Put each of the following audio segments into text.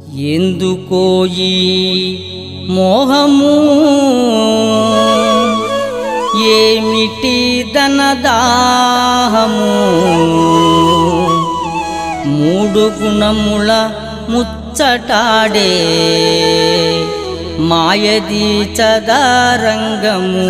ఎందుకో ఈ మోహము ఏమిటి ధనదాహము మూడు గుణముల ముచ్చటాడే మాయది చదారంగము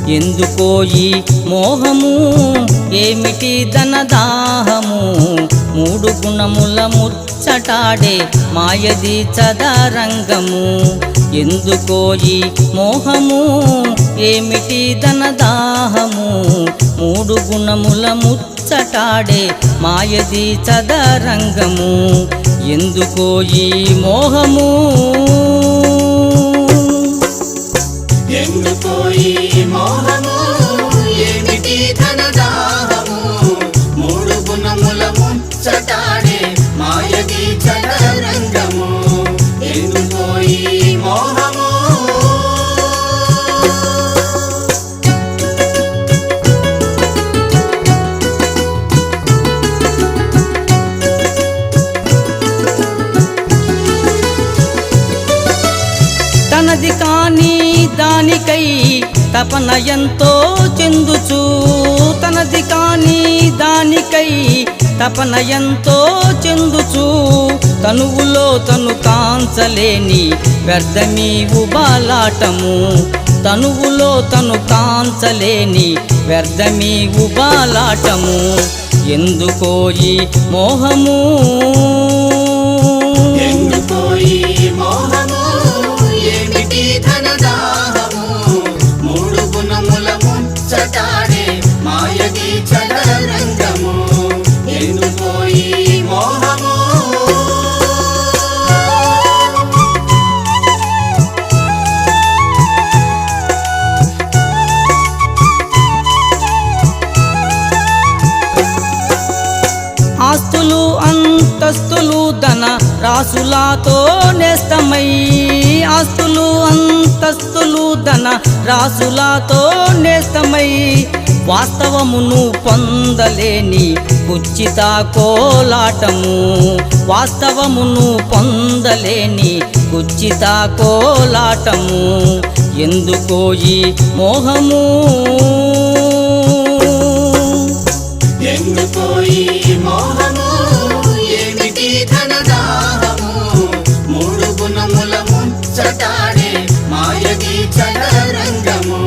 ఎందుకో ఈ మోహము ఏమిటి ధనదాహము మూడు గుణముల ముచ్చటాడే మాయది చదారంగము ఎందుకో ఈ మోహము ఏమిటి ధనదాహము మూడు గుణముల ముచ్చటాడే మాయది చదారంగము ఎందుకో ఈ మోహము ఎందుకో ఈ మోహము ఏమిటి ధనదాహము మూడు గుణముల ముచ్చటాడే మాయది చదరంగము ఎందుకో ఈ మోహము తనది కాని దానికై తపన ఎంతో చెందుచు తనది కాని దానికై తపన ఎంతో చెందుచు తనువులో తను కాంచలేని వ్యర్థమీ ఉబాలాటము తనువులో తను కాంచలేని వ్యర్థమీ ఉబాలాటము ఎందుకో ఈ మోహము ఎందుకో ఈ మోహము ఏమిటి ధనదాహము మూడు గుణముల ముచ్చటాడే మాయది చదరంగము ఎందుకో ఈ మోహము ఆస్తులు అంతస్తులు ధన రాసులతో నేస్తమై ఆస్తులు అంతస్తులు ధన రాసులతో నేస్తమై వాస్తవమును పొందలేని కుచ్చిత కోలాటము వాస్తవమును పొందలేని కుచ్చిత కోలాటము ఎందుకో ఈ మోహము ఎందుకో ఈ మోహము ఏమిటి ధనదాహము మూడు గుణముల ముచ్చటాడే మాయది చదరంగము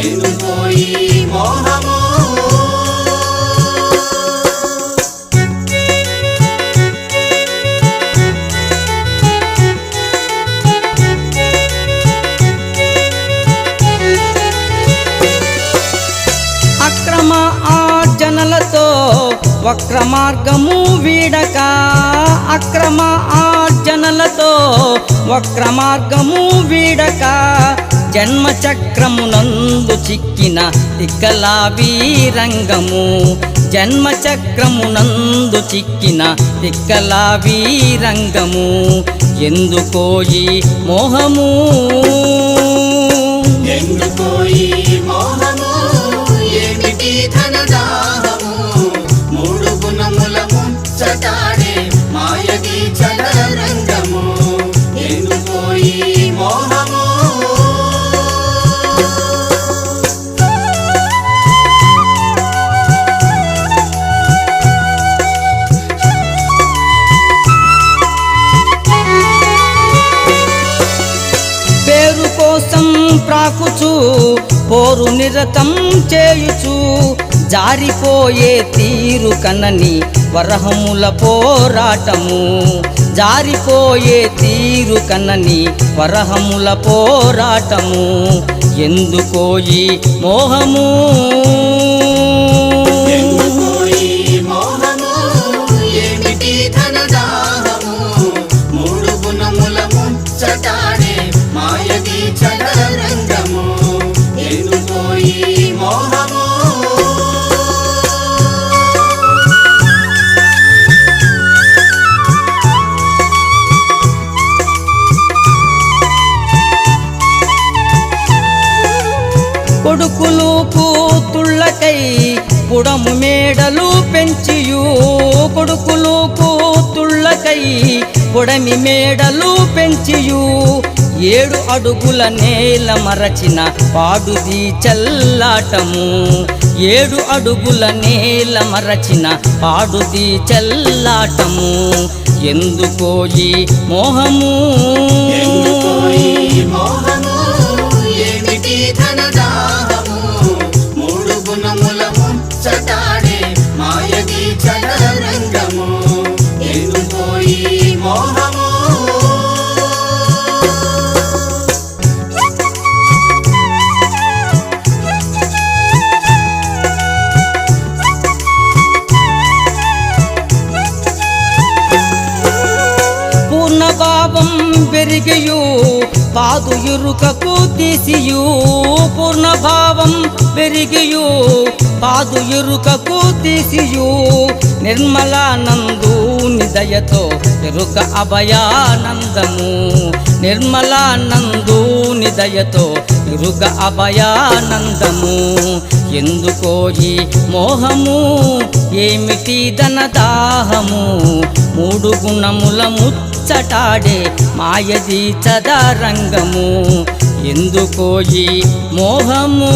ఎందుకో ఈ మోహము అక్రమ ఆర్జనలతో వక్ర మార్గము వీడక అక్రమ ఆర్జనలతో వక్ర మార్గము వీడక జన్మ చక్రమునందు చిక్కిన తిక్కలా వీరంగము జన్మ చక్రమునందు చిక్కిన తిక్కలా వీరంగము ఎందుకో ఈ మోహము ఎందుకో ఈ మోహము ఏమిటి ధనదాహము మూడు గుణముల ముచ్చటాడే మాయది చదరంగము ఎందుకో ఈ మోహము పేరు కోసం ప్రాకుచు పోరు నిరతం చేయుచు జారిపోయే తీరు కనని వరహముల పోరాటము జారిపోయే తీరు కనని వరహముల పోరాటము ఎందుకో ఈ మోహము ఎందుకో ఈ మోహము ఏమిటి ధనదాహము మూడు గుణముల ముచ్చటాడే మాయది చదరంగము ఎందుకో ఈ మోహము పుడము మేడలు పెంచియు కొడుకులు కూతుళ్ళకై పొడమి మేడలు పెంచియు 7 అడుగుల నేల మరచిన పాడుది చల్లాటము 7 అడుగుల నేల మరచిన పాడుది చల్లాటము ఎందుకో ఈ మోహము ఎందుకో ఈ మోహము ఏమిటి ధనదాహము మూడు గుణముల ముచ్చటాడే మాయది చదరంగము ఎందుకో ఈ మోహము పూర్ణభావం పెరిగియు పాదు ఇరుకకు తీసియు పూర్ణభావం పెరిగియు పాదు ఇరుకకు తీసియు నిర్మలానందు నిదయతో ఎరుక అభయానందము నిర్మలానందు నిదయతో ఎరుక అభయానందము ఎందుకో ఈ మోహము ఏమిటి ధనదాహము 3 గుణముల ముచ్చటాడే మాయది చదరంగము ఎందుకో ఈ మోహము